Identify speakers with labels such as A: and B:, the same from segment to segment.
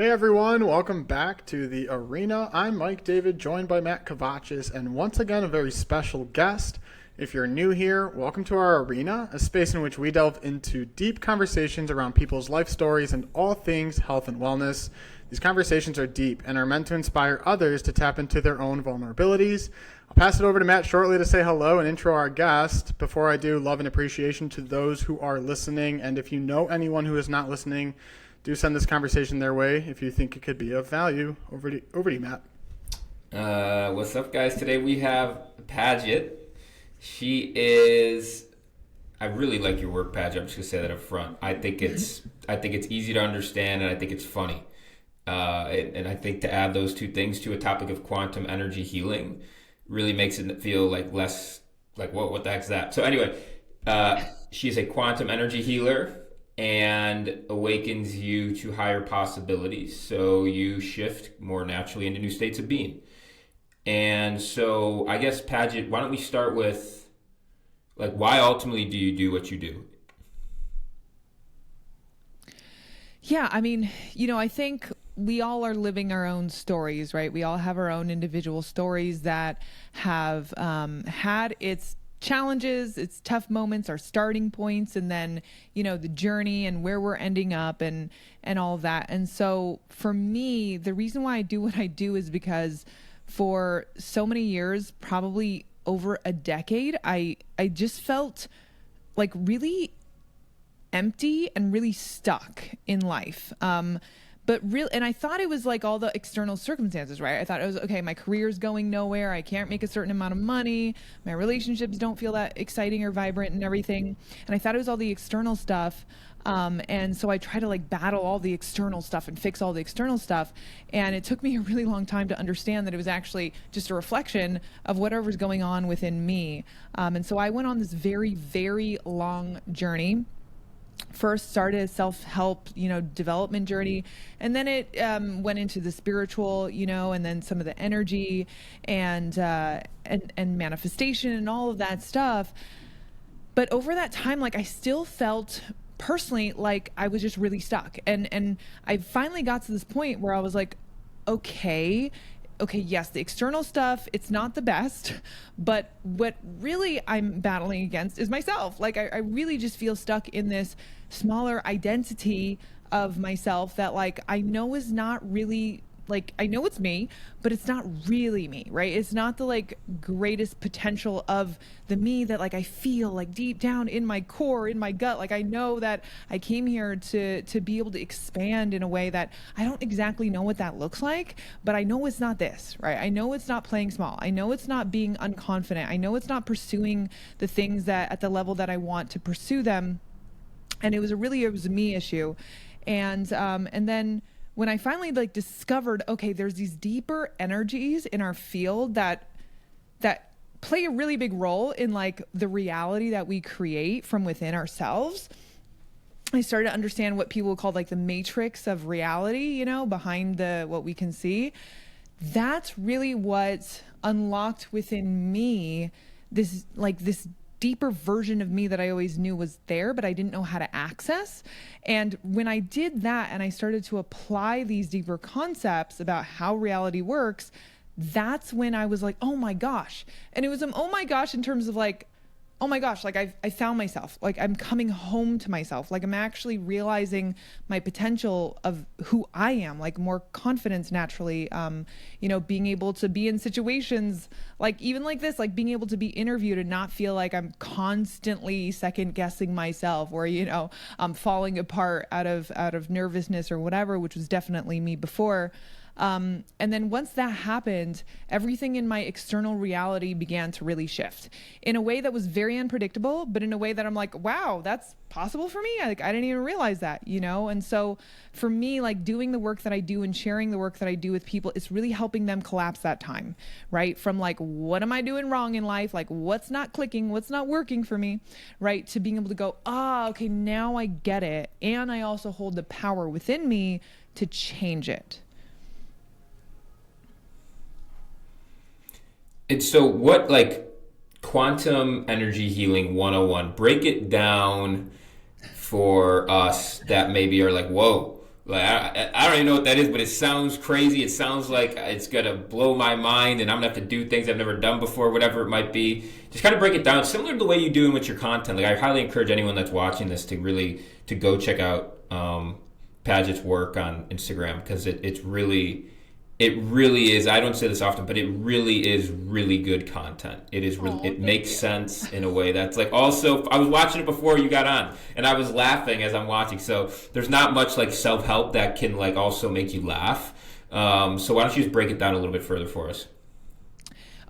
A: Hey everyone, welcome back to the arena. I'm Mike David, joined by Matt Kovatchis, and once again a very special guest. If you're new here, welcome to our arena, a space in which we delve into deep conversations around people's life stories and all things health and wellness. These conversations are deep and are meant to inspire others to tap into their own vulnerabilities. I'll pass it over to Matt shortly to say hello and intro our guest. Before I do, love and appreciation to those who are listening, and if you know anyone who is not listening, do send this conversation their way if you think it could be of value. Over to you, Matt.
B: What's up, guys? Today we have Paget. She is. I really like your work, Paget. I'm just gonna say that up front. I think it's easy to understand, and I think it's funny. And I think to add those two things to a topic of quantum energy healing really makes it feel like less like what the heck's that? So anyway, she's a quantum energy healer and awakens you to higher possibilities. So you shift more naturally into new states of being. And so I guess, Paget, why don't we start with, like, why ultimately do you do what you do?
C: Yeah, I mean, I think we all are living our own stories, right? We all have our own individual stories that have had its challenges, its tough moments, our starting points, and then the journey and where we're ending up and all of that. And so for me, the reason why I do what I do is because for so many years, probably over a decade, I just felt like really empty and really stuck in life. But really, and I thought it was like all the external circumstances, right? I thought it was, okay, my career's going nowhere. I can't make a certain amount of money. My relationships don't feel that exciting or vibrant and everything. And I thought it was all the external stuff. And so I tried to like battle all the external stuff and fix all the external stuff. And it took me a really long time to understand that it was actually just a reflection of whatever's going on within me. And so I went on this very, very long journey. First started a self-help, development journey, and then it went into the spiritual, and then some of the energy and manifestation and all of that stuff. But over that time, like I still felt personally like I was just really stuck, and I finally got to this point where I was like, okay, yes, the external stuff, it's not the best, but what really I'm battling against is myself. Like I really just feel stuck in this smaller identity of myself that like I know is not really, like I know it's me, but it's not really me, right? It's not the like greatest potential of the me that like I feel like deep down in my core, in my gut. Like I know that I came here to be able to expand in a way that I don't exactly know what that looks like, but I know it's not this, right? I know it's not playing small. I know it's not being unconfident. I know it's not pursuing the things that at the level that I want to pursue them. And it was a me issue. And then when I finally like discovered, okay, there's these deeper energies in our field that play a really big role in like the reality that we create from within ourselves. I started to understand what people call like the matrix of reality, behind what we can see. That's really what unlocked within me this deeper version of me that I always knew was there, but I didn't know how to access. And when I did that and I started to apply these deeper concepts about how reality works, that's when I was like, oh my gosh. And it was oh my gosh in terms of like, oh my gosh, like I found myself, like I'm coming home to myself, like I'm actually realizing my potential of who I am, like more confidence naturally, being able to be in situations like even like this, like being able to be interviewed and not feel like I'm constantly second guessing myself or, I'm falling apart out of nervousness or whatever, which was definitely me before. And then once that happened, everything in my external reality began to really shift in a way that was very unpredictable, but in a way that I'm like, wow, that's possible for me. I didn't even realize that, And so for me, like doing the work that I do and sharing the work that I do with people, it's really helping them collapse that time, right? From like, what am I doing wrong in life? Like what's not clicking? What's not working for me? Right? To being able to go, okay, now I get it. And I also hold the power within me to change it.
B: And so what, like, quantum energy healing 101, break it down for us that maybe are like, whoa, Like I don't even know what that is, but it sounds crazy. It sounds like it's gonna blow my mind, and I'm gonna have to do things I've never done before, whatever it might be. Just kind of break it down, similar to the way you do with your content. Like I highly encourage anyone that's watching this to go check out Paget's work on Instagram, because it really is. I don't say this often, but it really is really good content. It is really, it makes sense in a way that's like, also, I was watching it before you got on, and I was laughing as I'm watching. So there's not much like self-help that can like also make you laugh. So why don't you just break it down a little bit further for us?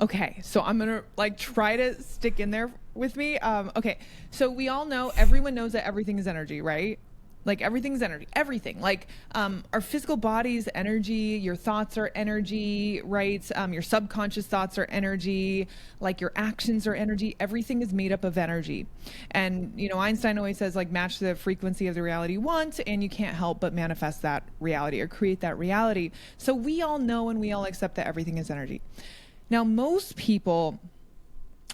C: Okay, so I'm gonna like try to stick in there with me. Okay, so we all know, everyone knows that everything is energy, right? Like everything's energy, everything. Like our physical body's energy, your thoughts are energy, right? Your subconscious thoughts are energy, like your actions are energy. Everything is made up of energy. And, you know, Einstein always says, like, match the frequency of the reality you want, and you can't help but manifest that reality or create that reality. So we all know and we all accept that everything is energy. Now, most people,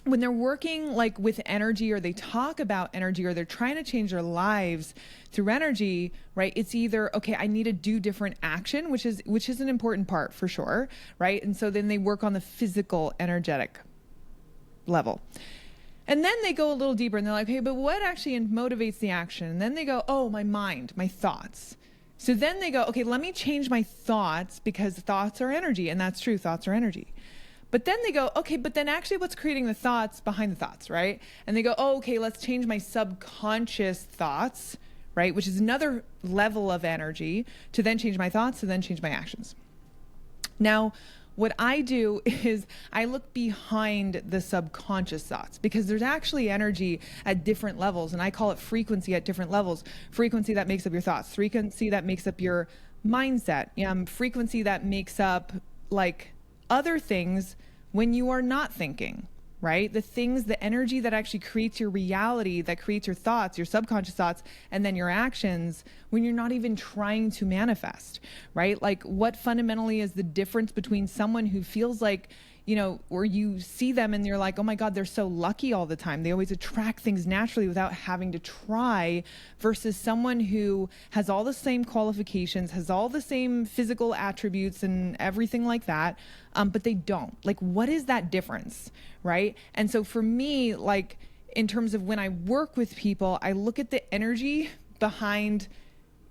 C: when they're working like with energy, or they talk about energy, or they're trying to change their lives through energy, right? It's either, okay, I need to do different action, which is an important part for sure, right? And so then they work on the physical energetic level. And then they go a little deeper and they're like, hey, but what actually motivates the action? And then they go, oh, my mind, my thoughts. So then they go, okay, let me change my thoughts, because thoughts are energy. And that's true, thoughts are energy. But then they go, okay, but then actually what's creating the thoughts behind the thoughts, right? And they go, oh, okay, let's change my subconscious thoughts, right? Which is another level of energy, to then change my thoughts, to then change my actions. Now, what I do is I look behind the subconscious thoughts, because there's actually energy at different levels, and I call it frequency at different levels. Frequency that makes up your thoughts, frequency that makes up your mindset, frequency that makes up like other things when you are not thinking, right? The things, the energy that actually creates your reality, that creates your thoughts, your subconscious thoughts, and then your actions when you're not even trying to manifest, right? Like, what fundamentally is the difference between someone who feels like, you know, or you see them and you're like, oh my God, they're so lucky all the time, they always attract things naturally without having to try, versus someone who has all the same qualifications, has all the same physical attributes and everything like that, but they don't. Like, what is that difference, right? And so for me, like, in terms of when I work with people, I look at the energy behind,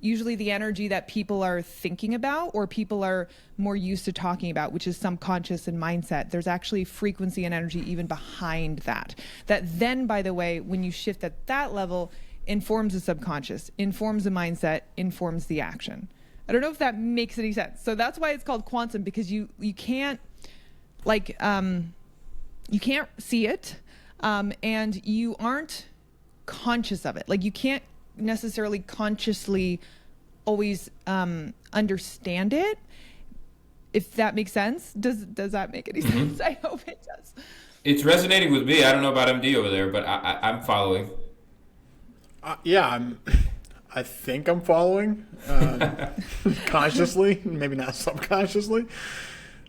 C: usually the energy that people are thinking about, or people are more used to talking about, which is subconscious and mindset. There's actually frequency and energy even behind that. That then, by the way, when you shift at that level, informs the subconscious, informs the mindset, informs the action. I don't know if that makes any sense. So that's why it's called quantum, because you can't, like, you can't see it, and you aren't conscious of it. Like, you can't necessarily consciously always understand it, if that makes sense. Does that make any sense? I hope it does.
B: It's resonating with me. I don't know about MD over there, but I'm following.
A: Yeah, I think I'm following consciously, maybe not subconsciously.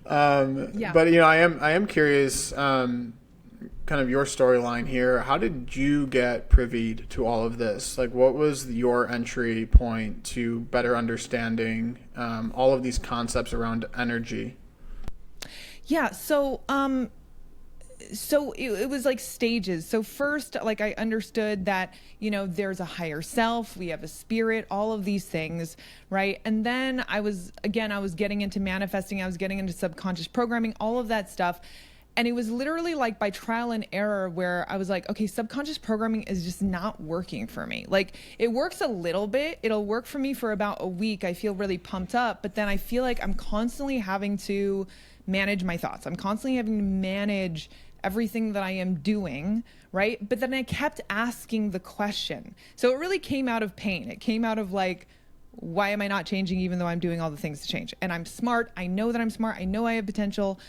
C: Yeah.
A: But you know, I am curious, kind of your storyline here. How did you get privy to all of this? Like, what was your entry point to better understanding all of these concepts around energy?
C: Yeah. So it was like stages. So first, like, I understood that, you know, there's a higher self, we have a spirit, all of these things, right? And then I was getting into manifesting, I was getting into subconscious programming, all of that stuff. And it was literally like by trial and error, where I was like, okay, subconscious programming is just not working for me. Like, it works a little bit. It'll work for me for about a week. I feel really pumped up, but then I feel like I'm constantly having to manage my thoughts. I'm constantly having to manage everything that I am doing, right? But then I kept asking the question. So it really came out of pain. It came out of like, why am I not changing even though I'm doing all the things to change? And I'm smart. I know that I'm smart. I know I have potential.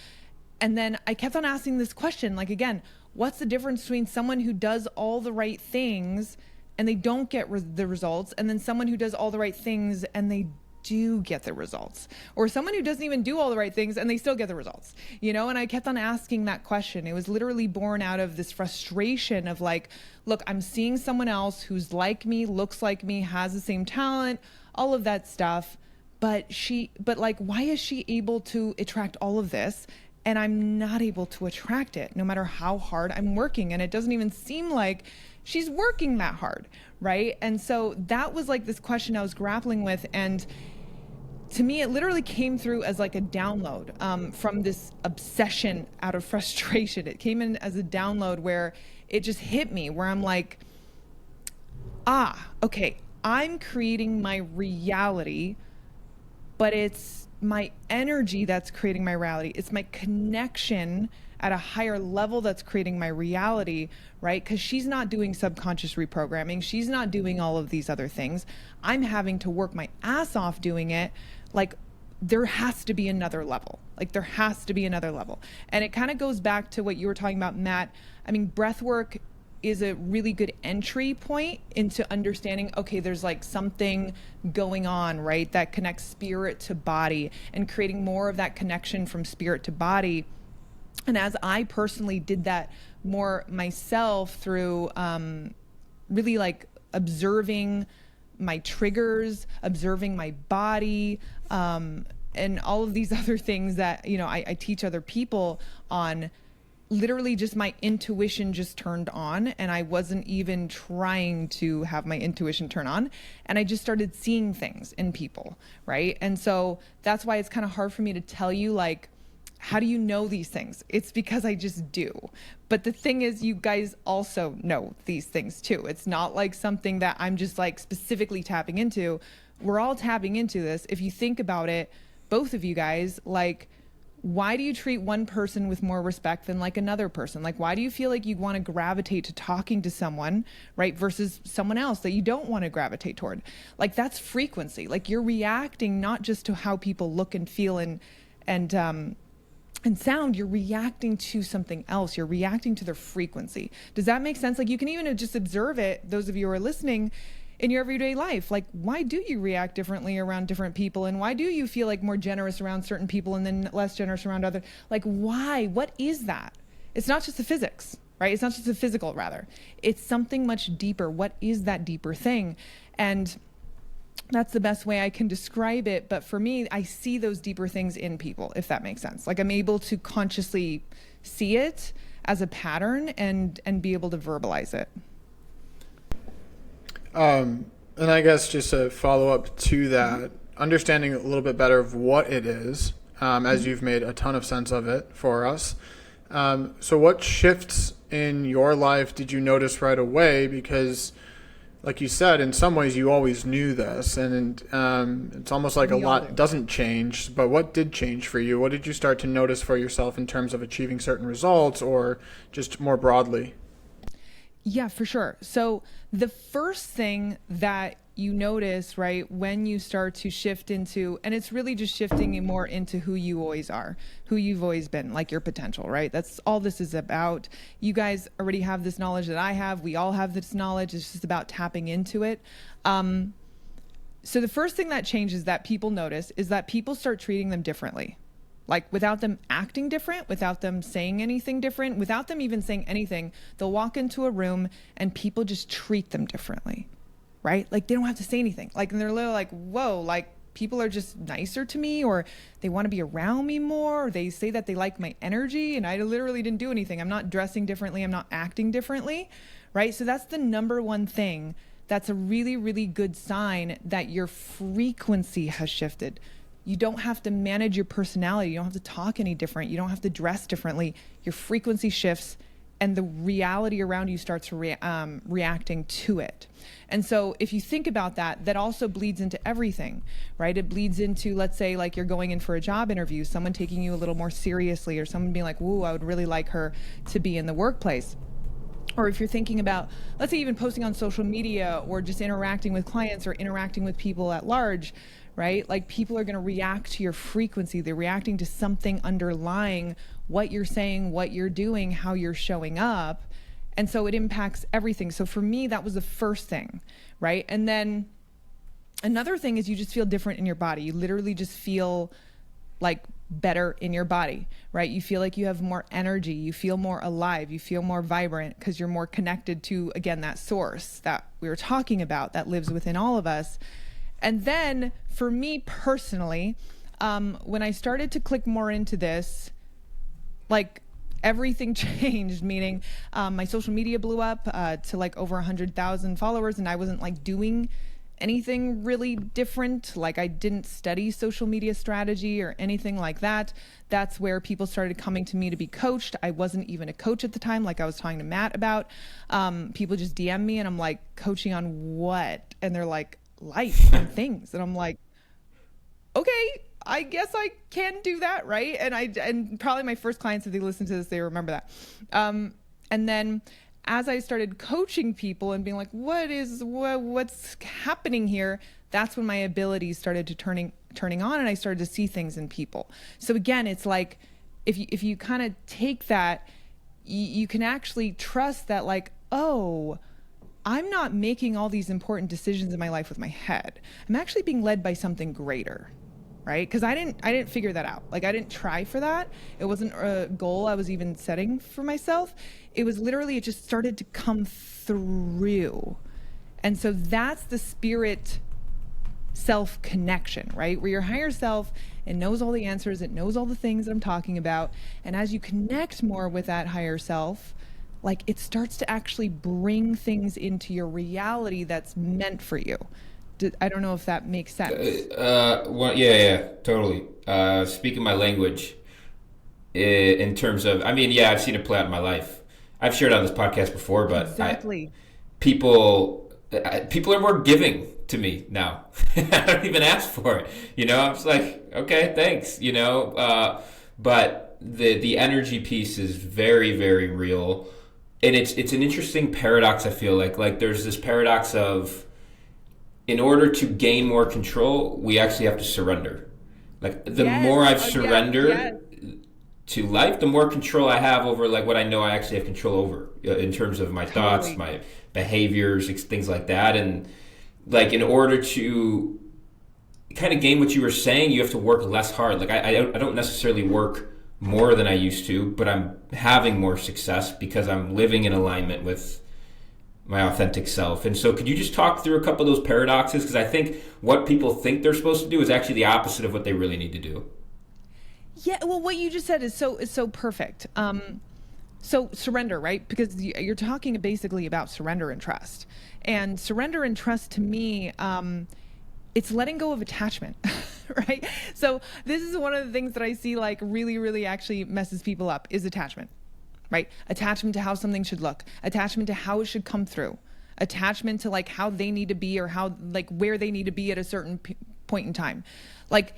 C: And then I kept on asking this question, like, again, what's the difference between someone who does all the right things and they don't get the results, and then someone who does all the right things and they do get the results, or someone who doesn't even do all the right things and they still get the results, you know? And I kept on asking that question. It was literally born out of this frustration of like, look, I'm seeing someone else who's like me, looks like me, has the same talent, all of that stuff. But like, why is she able to attract all of this and I'm not able to attract it no matter how hard I'm working? And it doesn't even seem like she's working that hard, right? And so that was like this question I was grappling with. And to me, it literally came through as like a download from this obsession out of frustration. It came in as a download where it just hit me, where I'm like, okay, I'm creating my reality, but it's my energy that's creating my reality. It's my connection at a higher level that's creating my reality, right? Because she's not doing subconscious reprogramming. She's not doing all of these other things. I'm having to work my ass off doing it. Like, there has to be another level. Like, there has to be another level. And it kind of goes back to what you were talking about, Matt. I mean, breath work is a really good entry point into understanding, okay, there's like something going on, right? That connects spirit to body and creating more of that connection from spirit to body. And as I personally did that more myself through really like observing my triggers, observing my body, and all of these other things that, you know, I teach other people on, literally just my intuition just turned on, and I wasn't even trying to have my intuition turn on, and I just started seeing things in people, right? And so that's why it's kind of hard for me to tell you, like, how do you know these things? It's because I just do. But the thing is, you guys also know these things too. It's not like something that I'm just like specifically tapping into. We're all tapping into this. If you think about it, both of you guys, like, why do you treat one person with more respect than like another person? Like, why do you feel like you want to gravitate to talking to someone, right, versus someone else that you don't want to gravitate toward? Like, that's frequency. Like, you're reacting not just to how people look and feel and sound, you're reacting to something else. You're reacting to their frequency. Does that make sense? Like, you can even just observe it, those of you who are listening, in your everyday life. Like, why do you react differently around different people? And why do you feel like more generous around certain people and then less generous around others? Like, why? What is that? It's not just the physics, right? It's not just the physical, rather. It's something much deeper. What is that deeper thing? And that's the best way I can describe it. But for me, I see those deeper things in people, if that makes sense. Like, I'm able to consciously see it as a pattern and be able to verbalize it.
A: And I guess just a follow up to that, understanding a little bit better of what it is, as you've made a ton of sense of it for us. So what shifts in your life did you notice right away? Because, like you said, in some ways you always knew this, and it's almost like a lot doesn't change. But what did change for you? What did you start to notice for yourself in terms of achieving certain results, or just more broadly?
C: Yeah, for sure. So the first thing that you notice, right, when you start to shift into, and it's really just shifting more into who you always are, who you've always been, like your potential, right? That's all this is about. You guys already have this knowledge that I have. We all have this knowledge. It's just about tapping into it. So the first thing that changes that people notice is that people start treating them differently. Like, without them acting different, without them saying anything different, without them even saying anything, they'll walk into a room and people just treat them differently, right? Like, they don't have to say anything. Like, and they're literally like, whoa, like, people are just nicer to me, or they want to be around me more, or they say that they like my energy, and I literally didn't do anything. I'm not dressing differently. I'm not acting differently, right? So that's the number one thing. That's a really, really good sign that your frequency has shifted. You don't have to manage your personality. You don't have to talk any different. You don't have to dress differently. Your frequency shifts and the reality around you starts reacting to it. And so if you think about that, that also bleeds into everything, right? It bleeds into, let's say, like, you're going in for a job interview, someone taking you a little more seriously, or someone being like, woo, I would really like her to be in the workplace. Or if you're thinking about, let's say, even posting on social media, or just interacting with clients or interacting with people at large, right? Like, people are going to react to your frequency. They're reacting to something underlying what you're saying, what you're doing, how you're showing up. And so it impacts everything. So for me, that was the first thing, right? And then another thing is you just feel different in your body. You literally just feel like better in your body, right? You feel like you have more energy. You feel more alive. You feel more vibrant because you're more connected to, again, that source that we were talking about that lives within all of us. And then for me personally, when I started to click more into this, like everything changed, meaning my social media blew up to like over 100,000 followers, and I wasn't like doing anything really different. Like I didn't study social media strategy or anything like that. That's where people started coming to me to be coached. I wasn't even a coach at the time, like I was talking to Matt about. People just DM me and I'm like, coaching on what? And they're like, life and things. And I'm like, okay, I guess I can do that, right? And probably my first clients, if they listen to this, they remember that. And then as I started coaching people and being like, what's happening here? That's when my abilities started to turning on, and I started to see things in people. So again, it's like if you kind of take that, you can actually trust that, like, oh, I'm not making all these important decisions in my life with my head. I'm actually being led by something greater, right? Because I didn't figure that out. Like I didn't try for that. It wasn't a goal I was even setting for myself. It was literally, it just started to come through. And so that's the spirit self connection, right? Where your higher self, it knows all the answers, it knows all the things that I'm talking about. And as you connect more with that higher self, like it starts to actually bring things into your reality that's meant for you. I don't know if that makes sense.
B: Well, yeah, totally. Speaking my language in terms of, I mean, yeah, I've seen it play out in my life. I've shared on this podcast before, but
C: Exactly.
B: People are more giving to me now. I don't even ask for it. I'm just like, okay, thanks. But the energy piece is very, very real, and it's an interesting paradox. I feel like there's this paradox of, in order to gain more control, we actually have to surrender. Like the more I've surrendered to life, the more control I have over like what I know I actually have control over in terms of my thoughts, my behaviors, things like that. And like in order to kind of gain what you were saying, you have to work less hard. Like I don't necessarily work more than I used to, but I'm having more success because I'm living in alignment with my authentic self. And so could you just talk through a couple of those paradoxes? Because I think what people think they're supposed to do is actually the opposite of what they really need to do.
C: Yeah, well, what you just said is so perfect. So surrender, right? Because you're talking basically about surrender and trust. And surrender and trust to me, it's letting go of attachment, right? So this is one of the things that I see like really, really actually messes people up is attachment, right? Attachment to how something should look, attachment to how it should come through, attachment to like how they need to be or how like where they need to be at a certain point in time. Like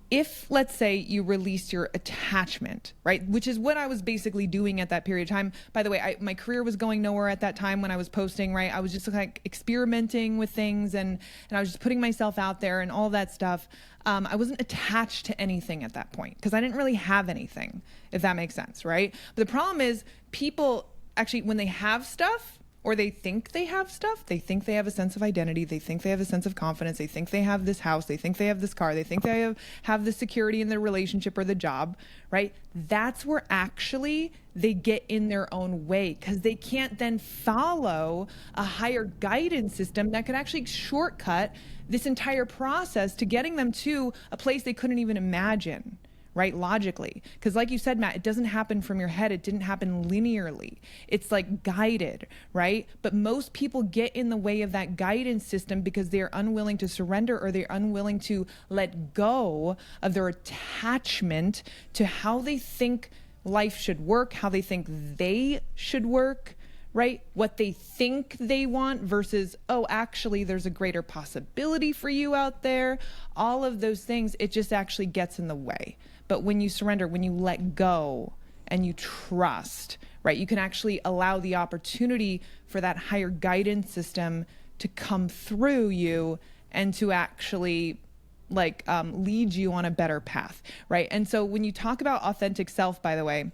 C: if, let's say, you released your attachment, right, which is what I was basically doing at that period of time. By the way, my career was going nowhere at that time when I was posting, right? I was just like experimenting with things and I was just putting myself out there and all that stuff. I wasn't attached to anything at that point because I didn't really have anything, if that makes sense, right? But the problem is people actually, when they have stuff, or they think they have stuff, they think they have a sense of identity, they think they have a sense of confidence, they think they have this house, they think they have this car, they think they have the security in their relationship or the job, right? That's where actually they get in their own way because they can't then follow a higher guidance system that could actually shortcut this entire process to getting them to a place they couldn't even imagine. Right? Logically. Because like you said, Matt, it doesn't happen from your head. It didn't happen linearly. It's like guided, right? But most people get in the way of that guidance system because they're unwilling to surrender or they're unwilling to let go of their attachment to how they think life should work, how they think they should work, right? What they think they want versus, oh, actually, there's a greater possibility for you out there. All of those things, it just actually gets in the way. But when you surrender, when you let go and you trust, right, you can actually allow the opportunity for that higher guidance system to come through you and to actually like lead you on a better path, right? And so when you talk about authentic self, by the way,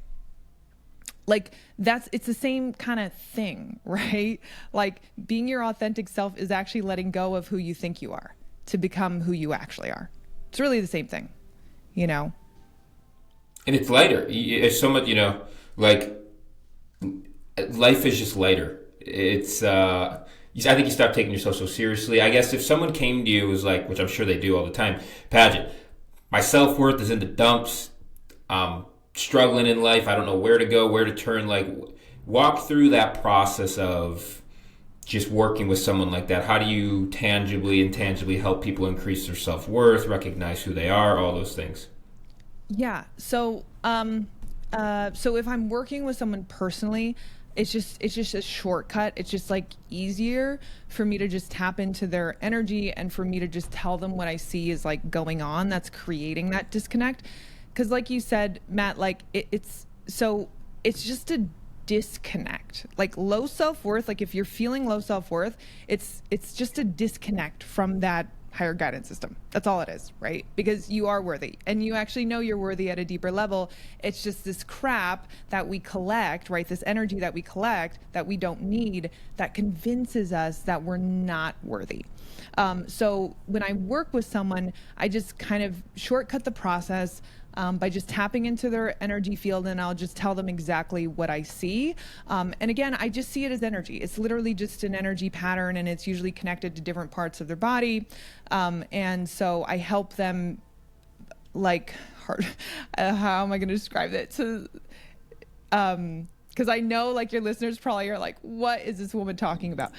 C: like it's the same kind of thing, right? Like being your authentic self is actually letting go of who you think you are to become who you actually are. It's really the same thing, you know?
B: And it's lighter. It's so much, like life is just lighter. It's I think you stop taking yourself so seriously. I guess if someone came to you was like, which I'm sure they do all the time, Paget, my self-worth is in the dumps. I'm struggling in life. I don't know where to go, where to turn. Like, walk through that process of just working with someone like that. How do you tangibly and intangibly help people increase their self-worth, recognize who they are, all those things?
C: Yeah. So if I'm working with someone personally, it's just a shortcut. It's just like easier for me to just tap into their energy and for me to just tell them what I see is like going on that's creating that disconnect. Because like you said, Matt, like it's just a disconnect. Like low self-worth, like if you're feeling low self-worth, it's just a disconnect from that higher guidance system. That's all it is, right? Because you are worthy and you actually know you're worthy at a deeper level. It's just this crap that we collect, right? This energy that we collect that we don't need that convinces us that we're not worthy. So when I work with someone, I just kind of shortcut the process by just tapping into their energy field, and I'll just tell them exactly what I see. And again, I just see it as energy. It's literally just an energy pattern, and it's usually connected to different parts of their body. And so I help them, like, how am I going to describe it? Because I know, like, your listeners probably are like, what is this woman talking about?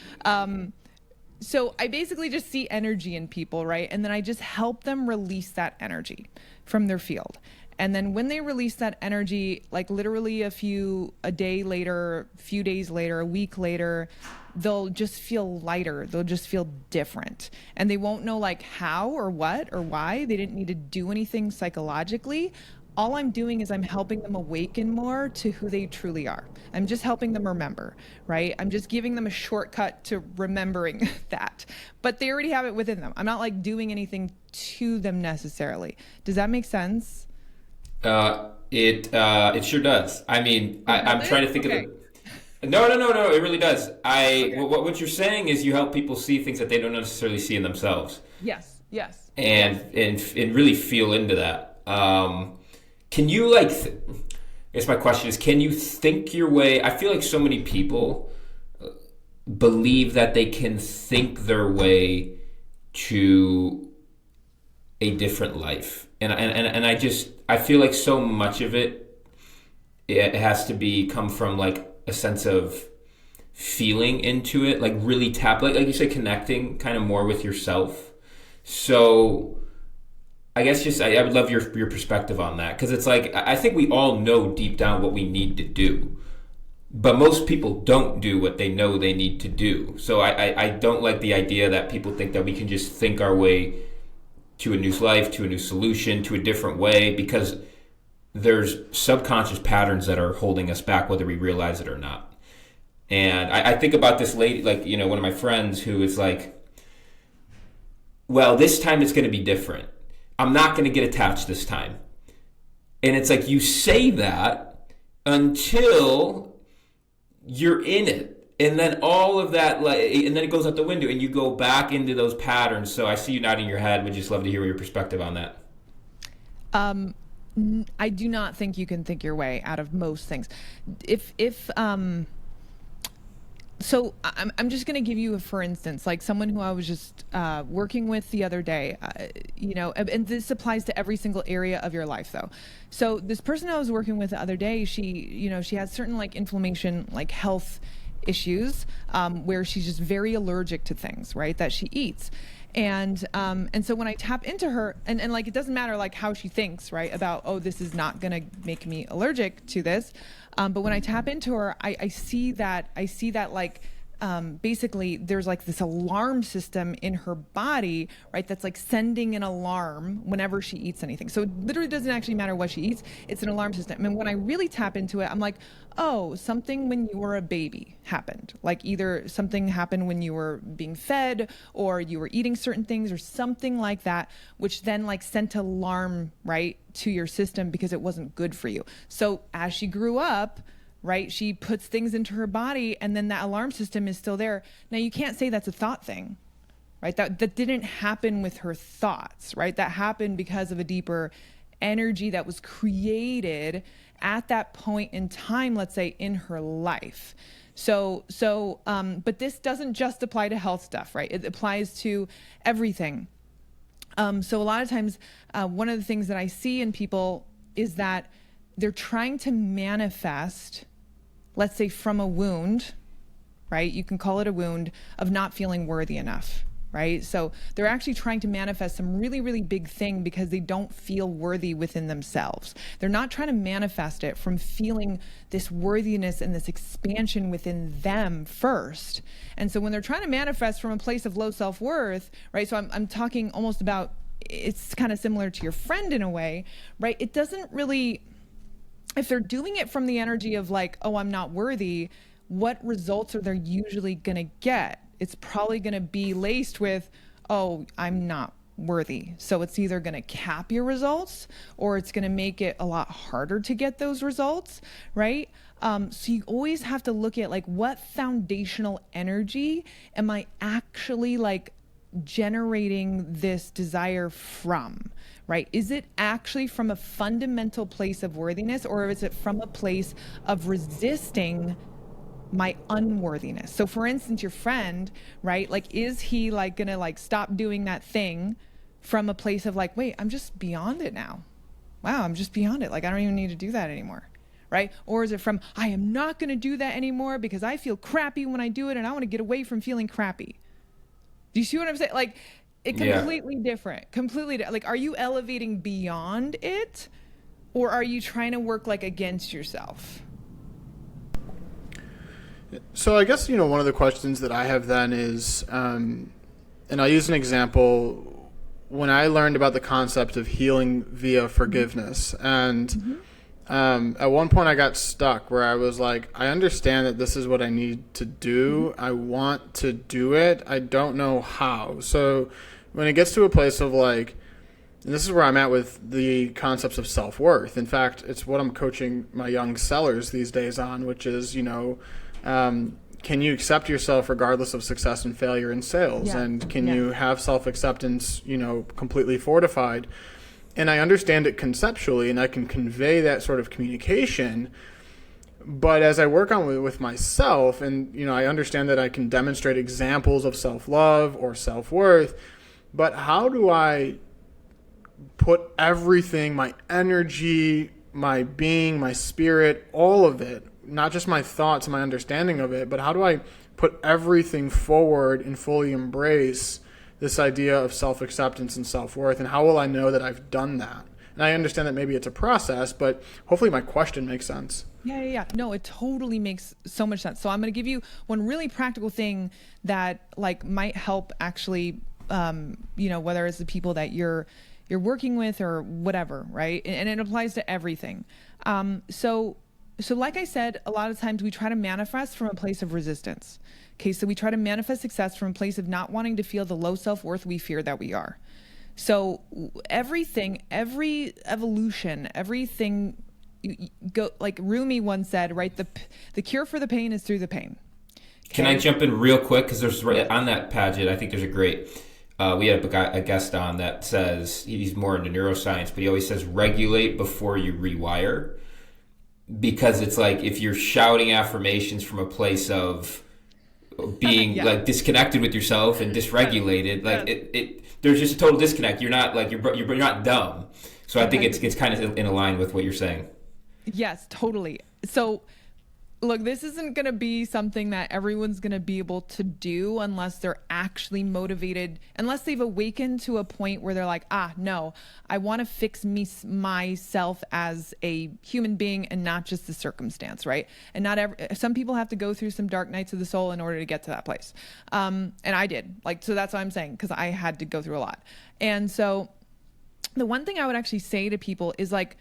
C: So I basically just see energy in people, right? And then I just help them release that energy from their field. And then when they release that energy, like literally a day later, a few days later, a week later, they'll just feel lighter. They'll just feel different. And they won't know like how or what or why. They didn't need to do anything psychologically. All I'm doing is I'm helping them awaken more to who they truly are. I'm just helping them remember, right? I'm just giving them a shortcut to remembering that. But they already have it within them. I'm not like doing anything to them necessarily. Does that make sense?
B: It sure does. I mean, I'm
C: Does
B: trying
C: it?
B: to think of
C: Okay.
B: the. No. It really does.
C: Okay.
B: What you're saying is you help people see things that they don't necessarily see in themselves,
C: Yes. Yes.
B: and
C: Yes.
B: and really feel into that. Can you like? I guess my question is, can you think your way? I feel like so many people believe that they can think their way to a different life, and I feel like so much of it has to be come from like a sense of feeling into it, like really tap, like you say, connecting kind of more with yourself. So I guess just I would love your perspective on that, because it's like I think we all know deep down what we need to do, but most people don't do what they know they need to do. So I don't like the idea that people think that we can just think our way to a new life, to a new solution, to a different way, because there's subconscious patterns that are holding us back, whether we realize it or not. And I think about this lady, like, one of my friends who is like, well, this time it's going to be different. I'm not going to get attached this time. And it's like you say that until you're in it. And then all of that, and then it goes out the window and you go back into those patterns. So I see you nodding your head. Would just love to hear your perspective on that.
C: I do not think you can think your way out of most things. So I'm just going to give you a for instance, like someone who I was just working with the other day, and this applies to every single area of your life though. So this person I was working with the other day, she has certain like inflammation, like health issues, where she's just very allergic to things, right, that she eats. And so when I tap into her, and like, it doesn't matter like how she thinks, right, about, oh, this is not going to make me allergic to this. But when I tap into her, I see that like, basically there's like this alarm system in her body, right, that's like sending an alarm whenever she eats anything. So it literally doesn't actually matter what she eats. It's an alarm system. And when I really tap into it, I'm like, oh, something when you were a baby happened. Like either something happened when you were being fed or you were eating certain things or something like that, which then like sent an alarm, right, to your system because it wasn't good for you. So as she grew up, right, she puts things into her body and then that alarm system is still there. Now you can't say that's a thought thing, right? That didn't happen with her thoughts, right? That happened because of a deeper energy that was created at that point in time, let's say in her life. But this doesn't just apply to health stuff, right? It applies to everything. So a lot of times, one of the things that I see in people is that they're trying to manifest, let's say from a wound, right? You can call it a wound of not feeling worthy enough, right? So they're actually trying to manifest some really, really big thing because they don't feel worthy within themselves. They're not trying to manifest it from feeling this worthiness and this expansion within them first. And so when they're trying to manifest from a place of low self-worth, right? So I'm talking almost about, it's kind of similar to your friend in a way, right? It doesn't really, if they're doing it from the energy of like, oh, I'm not worthy, what results are they usually going to get? It's probably going to be laced with, oh, I'm not worthy. So it's either going to cap your results or it's going to make it a lot harder to get those results, right? So you always have to look at like, what foundational energy am I actually like generating this desire from, right? Is it actually from a fundamental place of worthiness, or is it from a place of resisting my unworthiness? So for instance, your friend, right? Like, is he like gonna like stop doing that thing from a place of like, wait, I'm just beyond it now. Wow, I'm just beyond it. Like, I don't even need to do that anymore, right? Or is it from, I am not gonna do that anymore because I feel crappy when I do it and I wanna get away from feeling crappy. Do you see what I'm saying? Like, it completely different, like, are you elevating beyond it, or are you trying to work like against yourself?
A: So I guess, one of the questions that I have then is, and I'll use an example, when I learned about the concept of healing via forgiveness. And at one point I got stuck where I was like, I understand that this is what I need to do. I want to do it. I don't know how. So when it gets to a place of like, and this is where I'm at with the concepts of self-worth. In fact, it's what I'm coaching my young sellers these days on, which is, can you accept yourself regardless of success and failure in sales?
C: Yeah.
A: And can you have self-acceptance, completely fortified? And I understand it conceptually, and I can convey that sort of communication. But as I work on with myself, and, I understand that I can demonstrate examples of self-love or self-worth, but how do I put everything, my energy, my being, my spirit, all of it, not just my thoughts and my understanding of it, but how do I put everything forward and fully embrace this idea of self-acceptance and self-worth? And how will I know that I've done that? And I understand that maybe it's a process, but hopefully my question makes sense.
C: Yeah. No, it totally makes so much sense. So I'm going to give you one really practical thing that like might help actually, whether it's the people that you're working with or whatever, right? And it applies to everything. So like I said, a lot of times we try to manifest from a place of resistance. Okay, so we try to manifest success from a place of not wanting to feel the low self-worth we fear that we are. So everything, every evolution, everything, like Rumi once said, right? The cure for the pain is through the pain. Okay?
B: Can I jump in real quick? Because there's on that Paget, I think there's a great, we had a guest on that says, he's more into neuroscience, but he always says regulate before you rewire. Because it's like if you're shouting affirmations from a place of being like disconnected with yourself and dysregulated, like there's just a total disconnect. You're not like you're not dumb. So I think it's kind of in line with what you're saying.
C: Yes, totally. So look, this isn't going to be something that everyone's going to be able to do unless they're actually motivated, unless they've awakened to a point where they're like, no, I want to fix myself as a human being and not just the circumstance, right? And some people have to go through some dark nights of the soul in order to get to that place. And I did, so that's what I'm saying, because I had to go through a lot. And so the one thing I would actually say to people is like,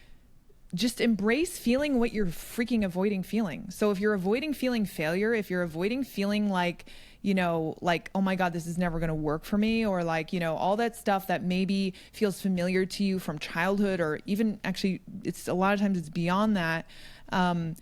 C: just embrace feeling what you're freaking avoiding feeling. So if you're avoiding feeling failure, if you're avoiding feeling like, like, oh my God, this is never going to work for me, or like, all that stuff that maybe feels familiar to you from childhood, or even actually it's a lot of times it's beyond that, then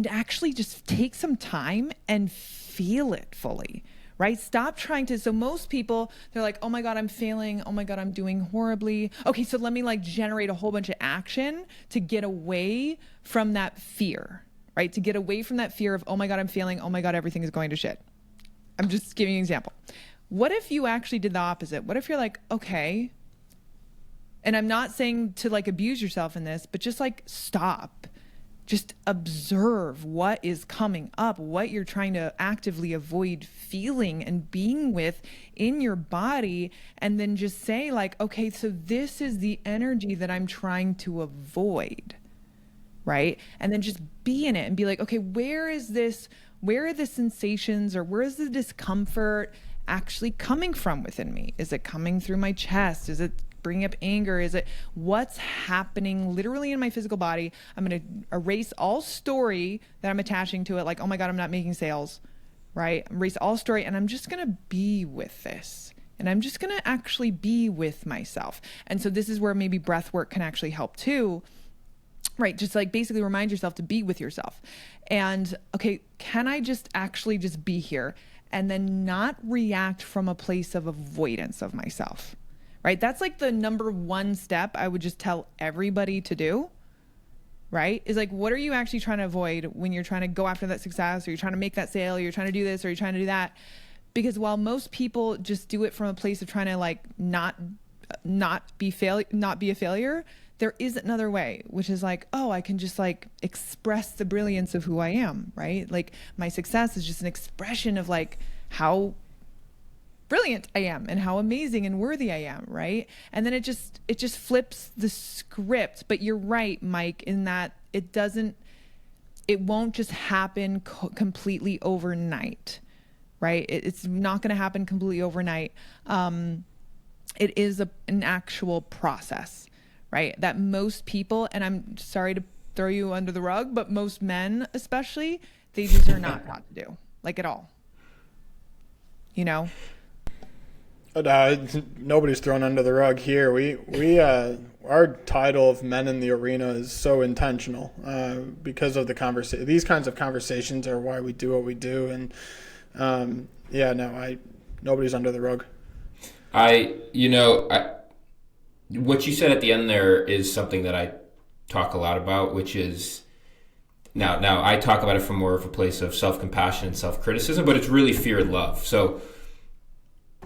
C: to actually just take some time and feel it fully, right? Stop trying to. So most people, they're like, oh my God, I'm failing. Oh my God, I'm doing horribly. Okay, so let me like generate a whole bunch of action to get away from that fear, right? To get away from that fear of, oh my God, I'm failing. Oh my God, everything is going to shit. I'm just giving you an example. What if you actually did the opposite? What if you're like, okay, and I'm not saying to like abuse yourself in this, but just like stop. Just observe what is coming up, what you're trying to actively avoid feeling and being with in your body. And then just say like, okay, so this is the energy that I'm trying to avoid, right? And then just be in it and be like, okay, where are the sensations or where is the discomfort actually coming from within me? Is it coming through my chest? Is it bringing up anger? Is it what's happening literally in my physical body? I'm going to erase all story that I'm attaching to it. Like, oh my God, I'm not making sales, right? Erase all story. And I'm just going to be with this. And I'm just going to actually be with myself. And so this is where maybe breath work can actually help too, right? Just like basically remind yourself to be with yourself. And okay, can I just actually just be here and then not react from a place of avoidance of myself? Right? That's like the number one step I would just tell everybody to do, right? Is like, what are you actually trying to avoid when you're trying to go after that success or you're trying to make that sale, or you're trying to do this or you're trying to do that? Because while most people just do it from a place of trying to like not be a failure, there is another way, which is like, oh, I can just like express the brilliance of who I am, right? Like my success is just an expression of like how brilliant I am and how amazing and worthy I am, right? And then it just flips the script. But you're right, Mike, in that it won't just happen completely overnight, right? It's not going to happen completely overnight. It is an actual process, right? That most people, and I'm sorry to throw you under the rug, but most men especially, they just are not taught to do, like at all, you know?
A: Nobody's thrown under the rug here. Our title of Men in the Arena is so intentional because of the conversation. These kinds of conversations are why we do what we do. And nobody's under the rug.
B: What you said at the end there is something that I talk a lot about, which is now I talk about it from more of a place of self-compassion and self-criticism, but it's really fear and love. So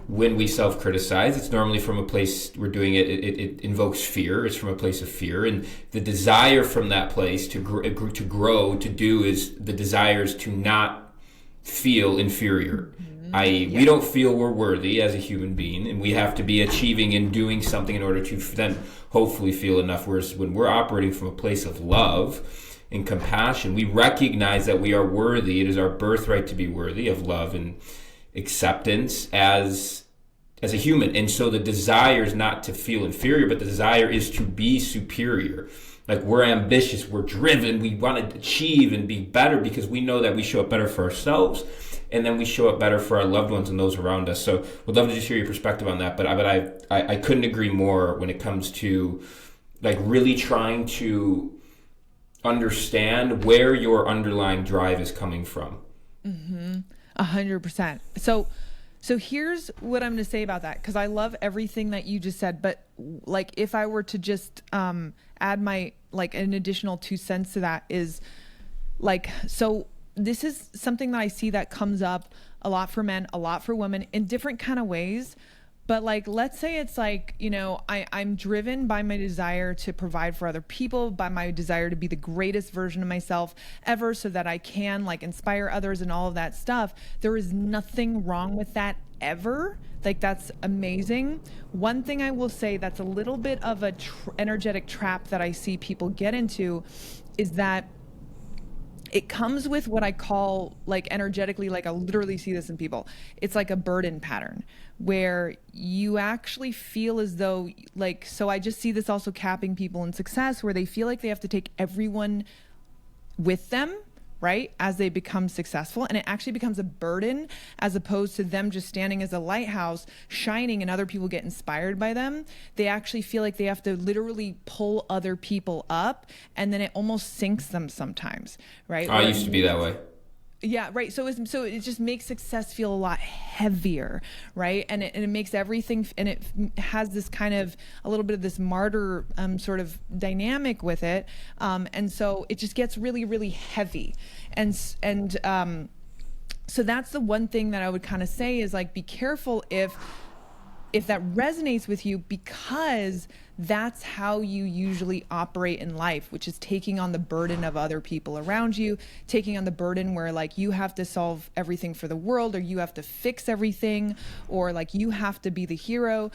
B: when we self-criticize, it's normally from a place we're doing it invokes fear. It's from a place of fear, and the desire from that place to grow, to do is the desires to not feel inferior. We don't feel we're worthy as a human being, and we have to be achieving and doing something in order to then hopefully feel enough. Whereas when we're operating from a place of love and compassion, we recognize that we are worthy. It is our birthright to be worthy of love and acceptance as a human. And so the desire is not to feel inferior, but the desire is to be superior. Like we're ambitious, we're driven, we want to achieve and be better because we know that we show up better for ourselves, and then we show up better for our loved ones and those around us. So we'd love to just hear your perspective on that. But I couldn't agree more when it comes to like really trying to understand where your underlying drive is coming from.
C: 100%. So here's what I'm going to say about that, because I love everything that you just said. But like, if I were to just add my like an additional 2 cents to that is like, so this is something that I see that comes up a lot for men, a lot for women in different kind of ways. But like, let's say it's like, you know, I'm driven by my desire to provide for other people, by my desire to be the greatest version of myself ever so that I can like inspire others and all of that stuff. There is nothing wrong with that ever. Like, that's amazing. One thing I will say that's a little bit of a energetic trap that I see people get into is that it comes with what I call like energetically, like I literally see this in people. It's like a burden pattern where you actually feel as though like, so I just see this also capping people in success where they feel like they have to take everyone with them, right, as they become successful. And it actually becomes a burden as opposed to them just standing as a lighthouse, shining, and other people get inspired by them. They actually feel like they have to literally pull other people up, and then it almost sinks them sometimes, right?
B: I used to be that way.
C: Yeah, right. So it just makes success feel a lot heavier, right? And it makes everything, and it has this kind of a little bit of this martyr sort of dynamic with it, and so it just gets really, really heavy, and so that's the one thing that I would kind of say is like, be careful if that resonates with you, because that's how you usually operate in life, which is taking on the burden of other people around you, taking on the burden where like you have to solve everything for the world, or you have to fix everything, or like you have to be the hero,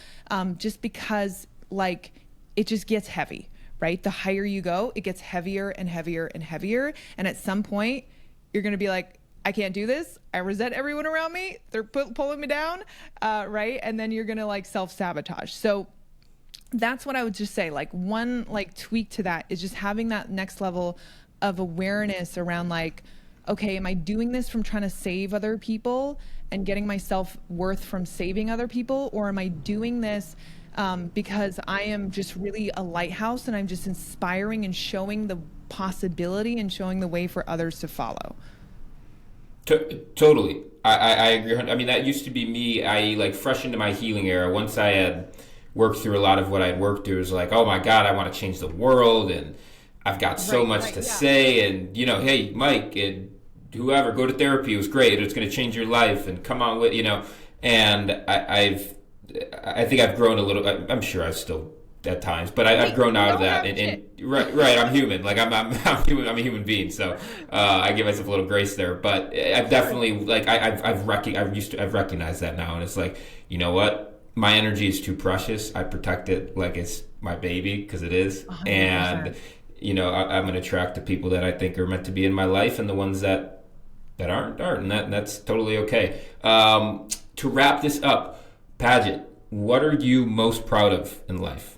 C: just because like it just gets heavy, right? The higher you go, it gets heavier and heavier and heavier. And at some point, you're going to be like, I can't do this. I resent everyone around me. They're pulling me down, right? And then you're gonna like self-sabotage. So that's what I would just say. Like one like tweak to that is just having that next level of awareness around like, okay, am I doing this from trying to save other people and getting my self-worth from saving other people? Or am I doing this because I am just really a lighthouse and I'm just inspiring and showing the possibility and showing the way for others to follow?
B: Totally. I agree. I mean, that used to be me. I like fresh into my healing era. Once I had worked through a lot of what I'd worked through, it was like, oh my God, I want to change the world. And I've got so much to say. And, hey, Mike and whoever, go to therapy. It was great. It's going to change your life and come on with, and I think I've grown a little. I'm sure I still at times, but I've grown out of that. And right, I'm human. Like I'm human. I'm a human being. So I give myself a little grace there. But I've definitely like I've recognized that now, and it's like, you know what, my energy is too precious. I protect it like it's my baby, because it is. 100%. And I'm going to attract the people that I think are meant to be in my life, and the ones that aren't, and that's totally okay. To wrap this up, Paget, what are you most proud of in life?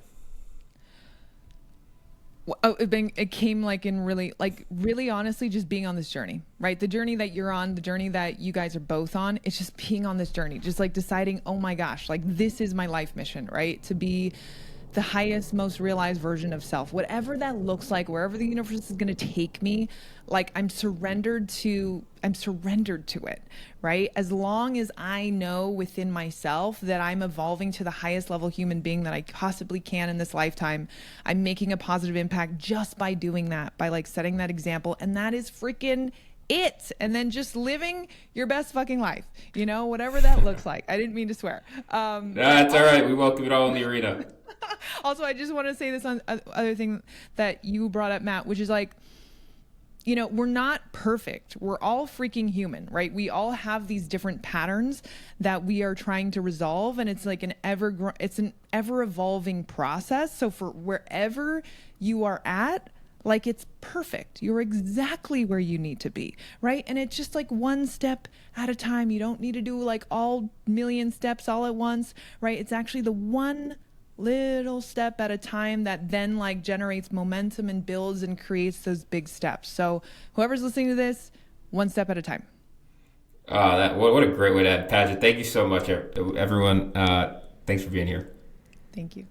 C: Oh, it came like in really honestly, just being on this journey, right? The journey that you're on, the journey that you guys are both on, it's just being on this journey, just like deciding, oh my gosh, like this is my life mission, right? To be the highest, most realized version of self, whatever that looks like, wherever the universe is going to take me, like I'm surrendered to it, right? As long as I know within myself that I'm evolving to the highest level human being that I possibly can in this lifetime, I'm making a positive impact just by doing that, by like setting that example. And that is freaking it. And then just living your best fucking life, whatever that looks like. I didn't mean to swear.
B: That's all right. We welcome it all in the arena.
C: Also, I just want to say this on other thing that you brought up, Matt, which is like, we're not perfect. We're all freaking human, right? We all have these different patterns that we are trying to resolve, and it's like an ever evolving process. So for wherever you are at, like it's perfect. You're exactly where you need to be, right? And it's just like one step at a time. You don't need to do like all million steps all at once, right? It's actually the one little step at a time that then like generates momentum and builds and creates those big steps. So whoever's listening to this, one step at a time.
B: What a great way to end. Paget, thank you so much, everyone. Thanks for being here.
C: Thank you.